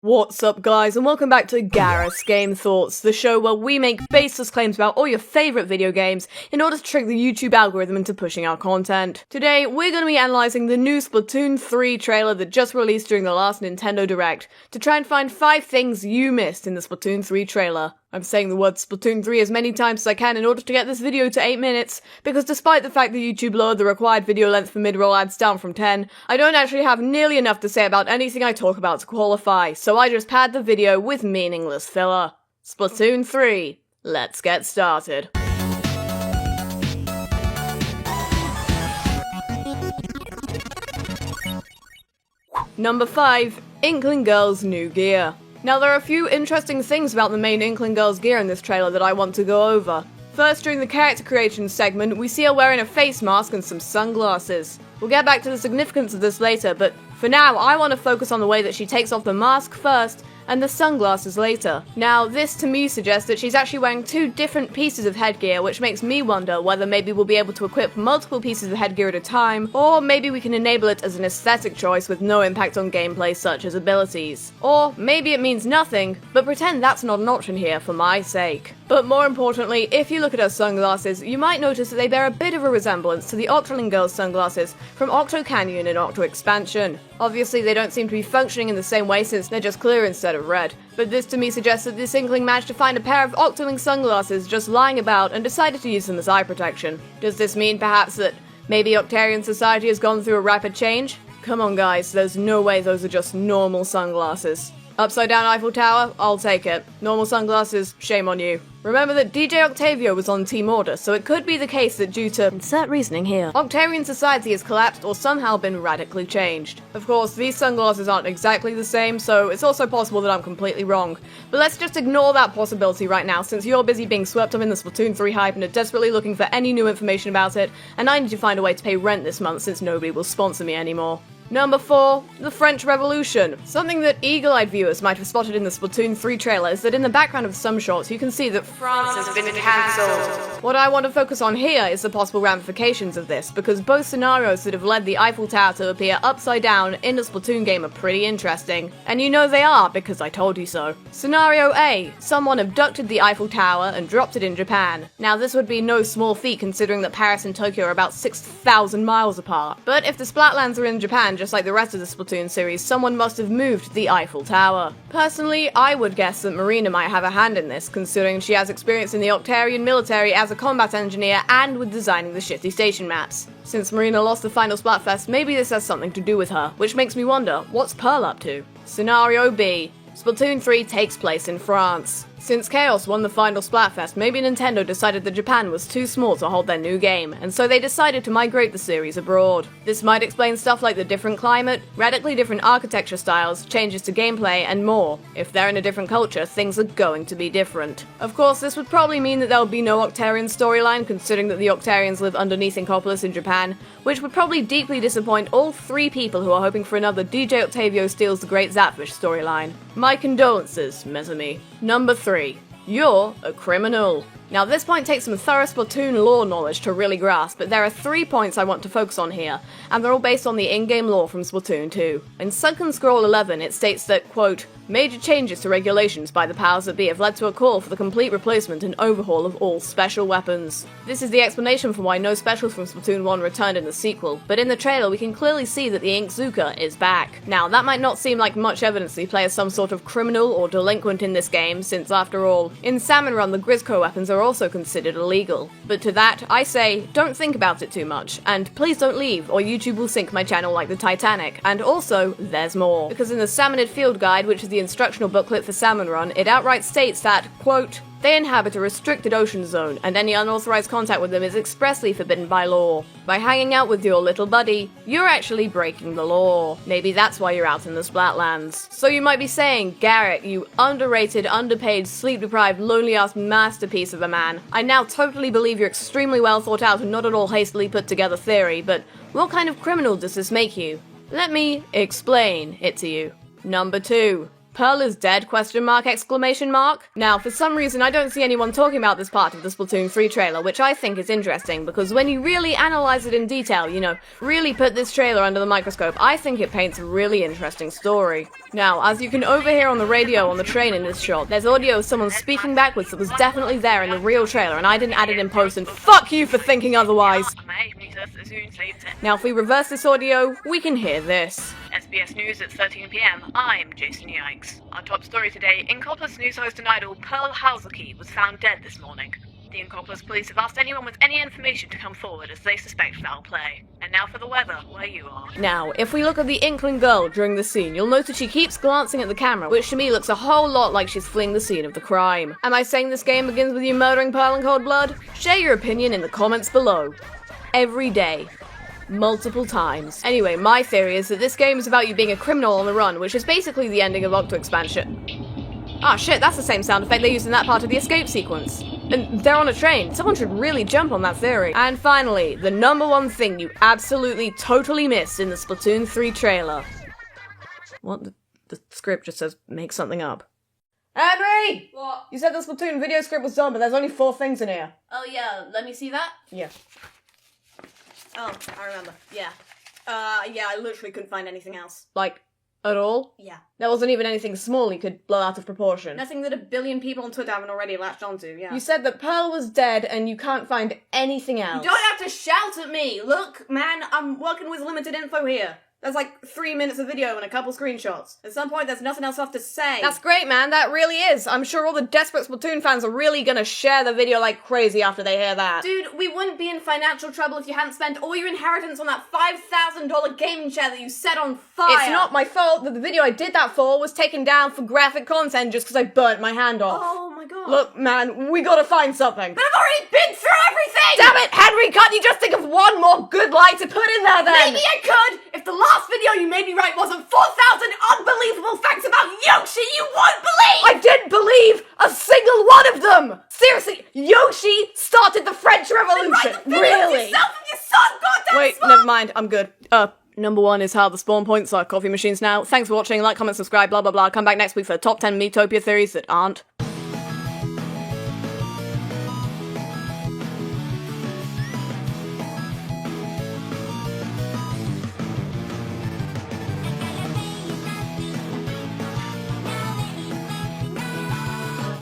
What's up guys, and welcome back to Gareth's Game Thoughts, the show where we make baseless claims about all your favourite video games in order to trick the YouTube algorithm into pushing our content. Today, we're going to be analysing the new Splatoon 3 trailer that just released during the last Nintendo Direct, to try and find 5 things you missed in the Splatoon 3 trailer. I'm saying the word Splatoon 3 as many times as I can in order to get this video to 8 minutes, because despite the fact that YouTube lowered the required video length for mid-roll ads down from 10, I don't actually have nearly enough to say about anything I talk about to qualify, so I just pad the video with meaningless filler. Splatoon 3. Let's get started. Number 5. Inkling Girl's new gear. Now, there are a few interesting things about the main Inkling Girl's gear in this trailer that I want to go over. First, during the character creation segment, we see her wearing a face mask and some sunglasses. We'll get back to the significance of this later, but for now, I want to focus on the way that she takes off the mask first and the sunglasses later. Now, this to me suggests that she's actually wearing 2 different pieces of headgear, which makes me wonder whether maybe we'll be able to equip multiple pieces of headgear at a time, or maybe we can enable it as an aesthetic choice with no impact on gameplay such as abilities. Or maybe it means nothing, but pretend that's not an option here for my sake. But more importantly, if you look at her sunglasses, you might notice that they bear a bit of a resemblance to the Octoling Girl's sunglasses from Octo Canyon and Octo Expansion. Obviously, they don't seem to be functioning in the same way since they're just clear instead of red, but this to me suggests that this Inkling managed to find a pair of Octoling sunglasses just lying about and decided to use them as eye protection. Does this mean perhaps that maybe Octarian society has gone through a rapid change? Come on guys, there's no way those are just normal sunglasses. Upside down Eiffel Tower? I'll take it. Normal sunglasses? Shame on you. Remember that DJ Octavio was on Team Order, so it could be the case that due to insert reasoning here, Octarian society has collapsed or somehow been radically changed. Of course, these sunglasses aren't exactly the same, so it's also possible that I'm completely wrong. But let's just ignore that possibility right now, since you're busy being swept up in the Splatoon 3 hype and are desperately looking for any new information about it, and I need to find a way to pay rent this month since nobody will sponsor me anymore. Number 4. The French Revolution. Something that eagle-eyed viewers might have spotted in the Splatoon 3 trailer is that in the background of some shots you can see that France has been cancelled. What I want to focus on here is the possible ramifications of this, because both scenarios that have led the Eiffel Tower to appear upside down in a Splatoon game are pretty interesting. And you know they are, because I told you so. Scenario A. Someone abducted the Eiffel Tower and dropped it in Japan. Now this would be no small feat considering that Paris and Tokyo are about 6,000 miles apart. But if the Splatlands are in Japan, just like the rest of the Splatoon series, someone must have moved the Eiffel Tower. Personally, I would guess that Marina might have a hand in this, considering she has experience in the Octarian military as a combat engineer and with designing the shifty station maps. Since Marina lost the final Splatfest, maybe this has something to do with her, which makes me wonder, what's Pearl up to? Scenario B. Splatoon 3 takes place in France. Since Chaos won the final Splatfest, maybe Nintendo decided that Japan was too small to hold their new game, and so they decided to migrate the series abroad. This might explain stuff like the different climate, radically different architecture styles, changes to gameplay, and more. If they're in a different culture, things are going to be different. Of course, this would probably mean that there will be no Octarian storyline, considering that the Octarians live underneath Inkopolis in Japan, which would probably deeply disappoint all 3 people who are hoping for another DJ Octavio steals the Great Zapfish storyline. My condolences, Mesami. Number 3. You're a criminal. Now this point takes some thorough Splatoon lore knowledge to really grasp, but there are 3 points I want to focus on here, and they're all based on the in-game lore from Splatoon 2. In Sunken Scroll 11 it states that, quote, major changes to regulations by the powers that be have led to a call for the complete replacement and overhaul of all special weapons. This is the explanation for why no specials from Splatoon 1 returned in the sequel, but in the trailer we can clearly see that the Inkzooka is back. Now that might not seem like much evidence that you play as some sort of criminal or delinquent in this game, since after all, in Salmon Run the Grizzco weapons are also considered illegal. But to that, I say, don't think about it too much, and please don't leave or YouTube will sink my channel like the Titanic. And also, there's more. Because in the Salmonid Field Guide, which is the instructional booklet for Salmon Run, it outright states that, quote, they inhabit a restricted ocean zone, and any unauthorized contact with them is expressly forbidden by law. By hanging out with your little buddy, you're actually breaking the law. Maybe that's why you're out in the Splatlands. So you might be saying, Garrett, you underrated, underpaid, sleep-deprived, lonely-ass masterpiece of a man. I now totally believe your extremely well thought out and not at all hastily put together theory, but what kind of criminal does this make you? Let me explain it to you. Number 2. Pearl is dead, ? Now, for some reason, I don't see anyone talking about this part of the Splatoon 3 trailer, which I think is interesting, because when you really analyze it in detail, really put this trailer under the microscope, I think it paints a really interesting story. Now, as you can overhear on the radio on the train in this shot, there's audio of someone speaking backwards that was definitely there in the real trailer, and I didn't add it in post, and fuck you for thinking otherwise! Now, if we reverse this audio, we can hear this. SBS News at 13 PM, I'm Jason Yikes. Our top story today, Incopolis news host and idol Pearl Hauserke was found dead this morning. The Incopolis police have asked anyone with any information to come forward as they suspect foul play. And now for the weather, where you are. Now, if we look at the Inkling girl during the scene, you'll notice she keeps glancing at the camera, which to me looks a whole lot like she's fleeing the scene of the crime. Am I saying this game begins with you murdering Pearl in cold blood? Share your opinion in the comments below. Every day. Multiple times. Anyway, my theory is that this game is about you being a criminal on the run, which is basically the ending of Octo Expansion. Ah shit, that's the same sound effect they used in that part of the escape sequence. And they're on a train. Someone should really jump on that theory. And finally, the number one thing you absolutely totally missed in the Splatoon 3 trailer. What? The script just says, make something up. Henry! What? You said the Splatoon video script was done, but there's only 4 things in here. Oh yeah, let me see that. Yeah. Oh, I remember. Yeah. Yeah, I literally couldn't find anything else. Like, at all? Yeah. There wasn't even anything small you could blow out of proportion. Nothing that a billion people on Twitter haven't already latched onto, yeah. You said that Pearl was dead and you can't find anything else. You don't have to shout at me! Look, man, I'm working with limited info here. There's like 3 minutes of video and a couple screenshots. At some point, there's nothing else left to say. That's great, man. That really is. I'm sure all the desperate Splatoon fans are really gonna share the video like crazy after they hear that. Dude, we wouldn't be in financial trouble if you hadn't spent all your inheritance on that $5,000 gaming chair that you set on fire. It's not my fault that the video I did that for was taken down for graphic content just because I burnt my hand off. Oh my god. Look, man, we gotta find something. But I've already been through everything! Damn it, Henry, can't you just think of one more good lie to put in there then? Maybe I could! If the last video you made me write wasn't 4,000 unbelievable facts about Yoshi, you won't believe! I didn't believe a single one of them! Seriously, Yoshi started the French Revolution! Write the video Really? yourself and your son, goddamn Wait, smart. never mind, I'm good. Number 1 is how the spawn points are coffee machines now. Thanks for watching, like, comment, subscribe, blah blah blah. Come back next week for the top 10 Metopia theories that aren't